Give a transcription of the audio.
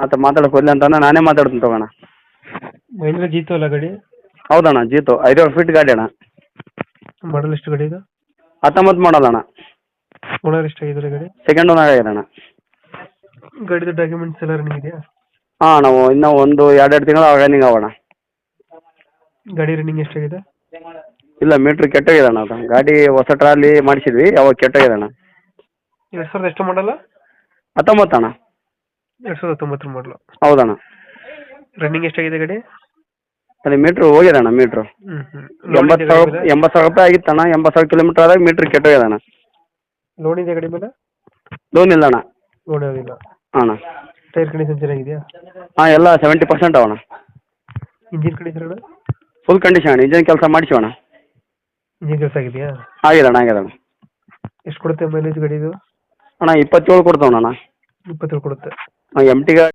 ಆತ ಮಾತಾಡಕ್ಕೆ ಹೋಗ್ಲಿ ಅಂತಾನೆ ನಾನೇ ಮಾತಾಡ್ತೀನಿ ತಗೋಣ. ಮಹೇಂದ್ರ ಜೀತು ಅಲ್ಲ ಗಾಡಿ? ಹೌದಣ್ಣ, ಜೀತು 5 ಫೀಟ್ ಗಾಡಿ ಅಣ್ಣ. ಮಾಡಲ್ ಎಷ್ಟು ಗಾಡಿ ಇದು? 19 ಮಾಡೋದಣ್ಣ. ಓನರ್ ಎಷ್ಟಾಗಿದ್ದಾರೆ ಗಾಡಿ? ಸೆಕೆಂಡ್ ಓನರ್ ಆಗಿದಣ್ಣ. ಗಾಡಿದು ಡಾಕ್ಯುಮೆಂಟ್ಸ್ ಎಲ್ಲ ರನ್ನಿಂಗ್ ಇದೆಯಾ? ಹಾಂ, ನಾವು ಇನ್ನೂ ಒಂದು 2 ತಿಂಗಳು ರನ್ನಿಂಗ್ ಆಗೋಣ. ಗಾಡಿ ರನ್ನಿಂಗ್ ಎಷ್ಟಾಗಿದೆ? ಇಲ್ಲ, ಮೀಟ್ರ್ ಕೆಟ್ಟೋಗಿದೆ ಅಣ್ಣ. ಅದು ಗಾಡಿ ಹೊಸ ಟ್ರಾಲಿ ಮಾಡಿಸಿದ್ವಿ, ಅವಾಗ ಕೆಟ್ಟೋಗಿದೆ ಅಣ್ಣ. 2000 ಎಷ್ಟು ಮಾಡಲ್ಲ? 19 ಅಣ್ಣ. 2019 ಮಾಡಲು. ಹೌದಣ್ಣ. ರನ್ನಿಂಗ್ ಎಷ್ಟಾಗಿದೆ ಗಾಡಿ? ಅದೇ ಮೀಟ್ರ್ ಹೋಗಿದೆ ಅಣ್ಣ. ಮೀಟ್ರು 80,000 ರೂಪಾಯಿ ಆಗಿತ್ತಣ್ಣ. 80,000 ಕಿಲೋಮೀಟ್ರ್ ಆದಾಗ ಮೀಟ್ರ್ ಕೆಟ್ಟೋಗಿದೆ ಅಣ್ಣ. ಲೋನ್ ಇದೆ ಗಾಡಿ ಮೇಲೆ? ಲೋನ್ ಇಲ್ಲ ಅಣ್ಣ. ಲೋನ್ ಯಾವುದಿಲ್ಲ. ಹಾಂ ಅಣ್ಣ. ಟೈರ್ ಕಂಡೀಷನ್ ಚೆನ್ನಾಗಿದೆಯಾ? ಹಾಂ, ಎಲ್ಲ 70% ಅವಣ್ಣ. ಇಂಜಿನ್ ಕಂಡೀಷನ್ ಅಣ್ಣ? ಫುಲ್ ಕಂಡೀಷನ್ ಅಣ್ಣ. ಇಂಜಿನ್ ಕೆಲಸ ಮಾಡಿಸಿವಣ್ಣ. ಇಂಜಿನ್ ಕೆಲಸ ಆಗಿದೆಯಾ? ಆಗಿದೆ ಅಣ್ಣ. ಎಷ್ಟು ಕೊಡುತ್ತೆ ಮೈಲೇಜ್ ಗಾಡಿ ಇದು? ಅಣ್ಣ 27 ಕೊಡ್ತಾವಣ್ಣ. 27 ಕೊಡುತ್ತೆ. MT ಗಾಡಿ